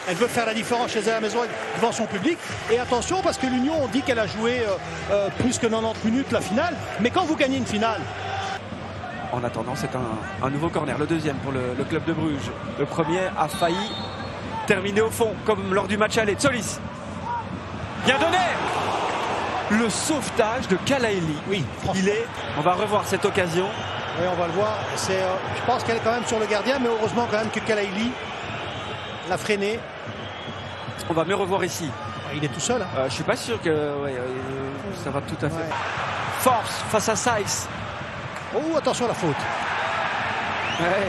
Elle veut faire la différence chez elle à la maison devant son public. Et attention, parce que l'Union, on dit qu'elle a joué plus que 90 minutes la finale. Mais quand vous gagnez une finale... En attendant, c'est un nouveau corner, le deuxième pour le club de Bruges. Le premier a failli terminer au fond, comme lors du match aller. Tsolis. Bien donné. Le sauvetage de Kalaili. Oui, on va revoir cette occasion. Oui, on va le voir. Je pense qu'elle est quand même sur le gardien, mais heureusement quand même que Kalaili l'a freiné. On va mieux revoir ici. Il est tout seul. Hein. Je suis pas sûr que ça va tout à fait. Ouais. Force face à Sykes. Oh, attention à la faute. Ouais.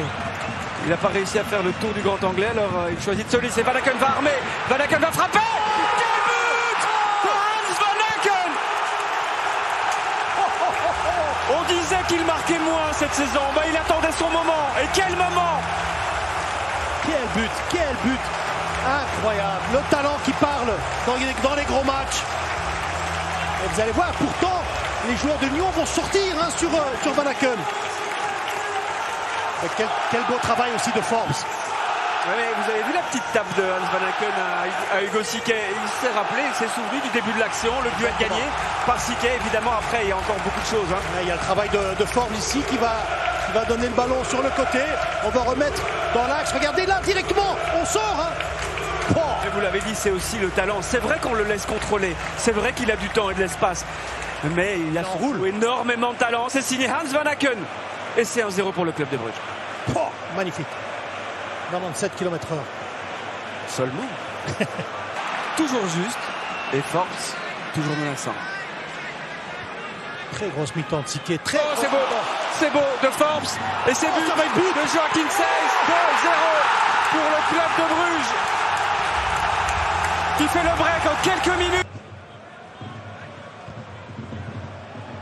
Il n'a pas réussi à faire le tour du grand anglais, alors il choisit de Tsolis et Van Aken va armer. Van Aken va frapper. Quel but pour Hans Van Aken. On disait qu'il marquait moins cette saison. Bah, il attendait son moment. Et quel moment! Quel but incroyable. Le talent qui parle dans les gros matchs. Et vous allez voir, pourtant, les joueurs de Lyon vont sortir hein, sur Van Aken. Quel beau travail aussi de Forbes. Ouais, vous avez vu la petite tape de Hans Van Aken à Hugo Siquet. Il s'est rappelé, il s'est souvenu du début de l'action, le duel gagné par Siquet. Évidemment, après, il y a encore beaucoup de choses. Hein. Il y a le travail de Forbes ici qui va donner le ballon sur le côté. On va remettre dans l'axe. Regardez là, directement, on sort. Hein. Et vous l'avez dit, c'est aussi le talent. C'est vrai qu'on le laisse contrôler. C'est vrai qu'il a du temps et de l'espace. Mais il a surtout énormément de talent. C'est signé Hans Van Aken. Et c'est 1-0 pour le club de Bruges. Oh, magnifique. 97 km/h. Seulement. Toujours juste. Et force, toujours menaçant. Très grosse mi-temps de Siquet. C'est beau. C'est beau de Forbes. Et c'est but de Joachim Seyss. 2-0 pour le club de Bruges. Qui fait le break en quelques minutes.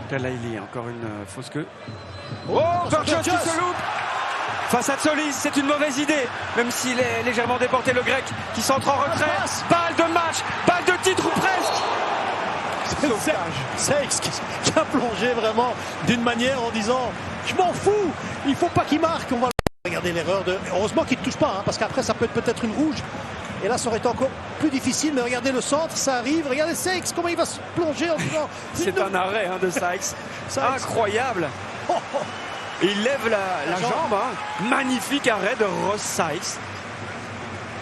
Kalaili, encore une fausse queue. Oh, Burgos qui se loupe. Face à Tsolis, c'est une mauvaise idée, même s'il est légèrement déporté, le grec qui s'entre en retrait. Balle de match, balle de titre ou presque. Sykes qui a plongé vraiment d'une manière en disant je m'en fous, il faut pas qu'il marque. On va regarder l'erreur de. Heureusement qu'il ne touche pas, hein, parce qu'après ça peut être peut-être une rouge. Et là ça aurait été encore plus difficile, mais regardez le centre, ça arrive. Regardez Sykes, comment il va se plonger en disant. C'est un arrêt hein, de Sykes. Incroyable. Il lève la jambe. Hein. Magnifique arrêt de Ross Sykes.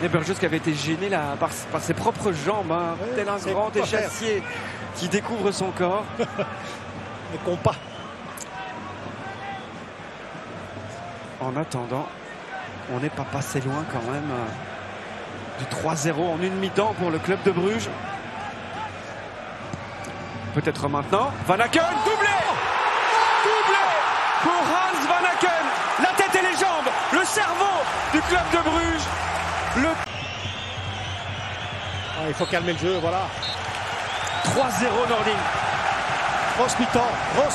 Et Burgos qui avait été gêné là, par ses propres jambes, hein, tel un grand échassier qui découvre son corps. Mais compas. En attendant, on n'est pas passé loin quand même du 3-0 en une mi-temps pour le club de Bruges. Peut-être maintenant. Van Aken, doublé! Doublé pour Hans Van Aken. La tête et les jambes, le cerveau du club de Bruges. Il faut calmer le jeu, voilà. 3-0 Nordin. Grosse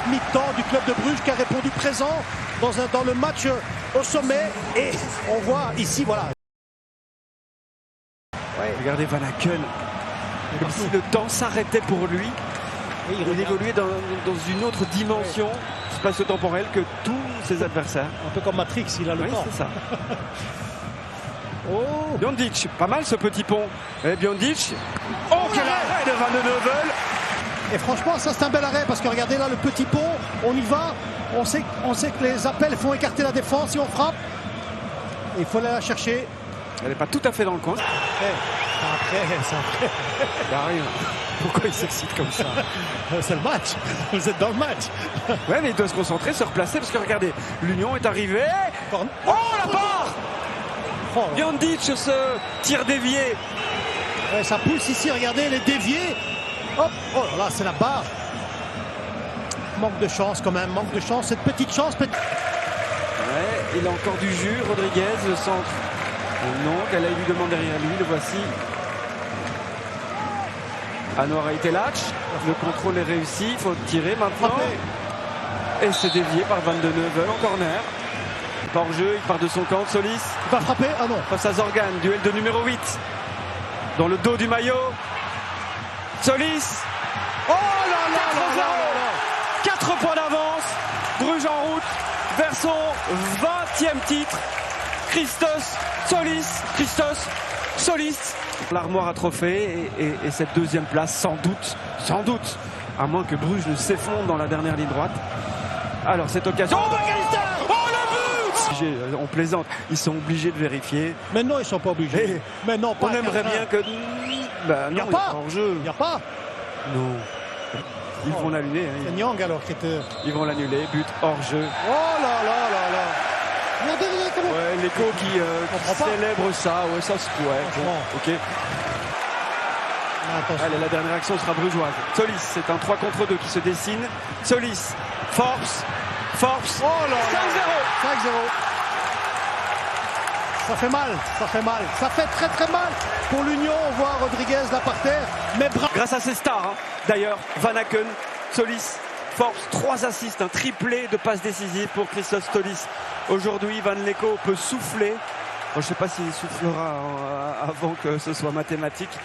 mi-temps du club de Bruges qui a répondu présent dans le match au sommet. Et on voit ici, voilà. Ouais. Regardez Van Aken, comme si le temps s'arrêtait pour lui. Et il évoluait dans une autre dimension spatio-temporelle que tous ses adversaires. Un peu comme Matrix, il a le temps. C'est ça. Oh. Biondic, pas mal ce petit pont. Et Biondic. Oh, quel arrêt de Van de Neuvel. Et franchement, ça c'est un bel arrêt parce que regardez là le petit pont, on y va. On sait que les appels font écarter la défense et on frappe. Et il faut aller la chercher. Elle n'est pas tout à fait dans le coin. C'est après. Il arrive. Pourquoi il s'excite comme ça? C'est le match. Vous êtes dans le match. Ouais, mais il doit se concentrer, se replacer parce que regardez, l'Union est arrivée. Oh, la barre! Biondic se tire dévié. Ouais, ça pousse ici, regardez, elle est déviée. Hop, oh là, c'est la barre. Manque de chance quand même, manque de chance, cette petite chance. Ouais, il a encore du jus, Rodriguez, le centre. Non, qu'elle lui demande derrière lui, le voici. Anouar Aitelach, le contrôle est réussi, il faut tirer maintenant. Et c'est dévié par Van de Neuvel en corner. Hors jeu, il part de son camp, Tsolis. Il va frapper, ah non. Face à Zorgan, duel de numéro 8. Dans le dos du maillot. Tsolis. Oh là là là 4 points d'avance. Bruges en route vers son 20e titre. Christos Tsolis. Christos Solis, l'armoire à trophées et cette deuxième place, sans doute, à moins que Bruges ne s'effondre dans la dernière ligne droite. Alors cette occasion. Oh, McAllister! Oh, le but! On plaisante, ils sont obligés de vérifier. Mais non, ils sont pas obligés. Mais non, pas on aimerait bien que. Il n'y a pas hors-jeu. Il n'y a pas. Non. Ils vont l'annuler. C'est Nyang alors qui était. Ils vont l'annuler, but hors-jeu. Oh là là là là. Regardez comment. Ouais, l'écho qui célèbre ça, ouais, ça se pourrait. Bon, ok. Allez, la dernière action sera brugeoise. Solis, c'est un 3 contre 2 qui se dessine. Solis, force. Oh là là. 5-0. Ça fait mal. Ça fait très mal pour l'Union. On voit Rodriguez là par terre. Mais grâce à ces stars, hein. D'ailleurs, Van Aken, Solis, force, 3 assists, un triplé de passes décisives pour Christos Solis. Aujourd'hui, Van Lecco peut souffler. Bon, je ne sais pas s'il soufflera avant que ce soit mathématique.